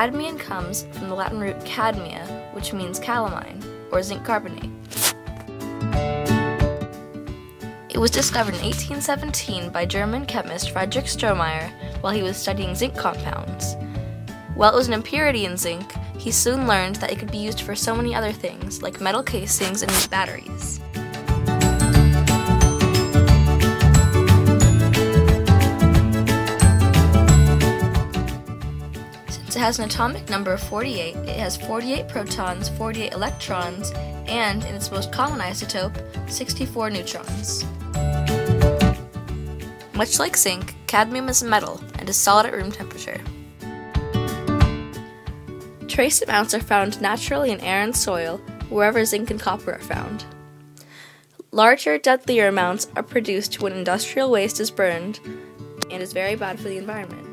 Cadmium comes from the Latin root cadmia, which means calamine, or zinc carbonate. It was discovered in 1817 by German chemist Friedrich Strohmeyer while he was studying zinc compounds. While it was an impurity in zinc, he soon learned that it could be used for so many other things, like metal casings and batteries. Since it has an atomic number of 48, it has 48 protons, 48 electrons, and, in its most common isotope, 64 neutrons. Much like zinc, cadmium is a metal and is solid at room temperature. Trace amounts are found naturally in air and soil, wherever zinc and copper are found. Larger, deadlier amounts are produced when industrial waste is burned and is very bad for the environment.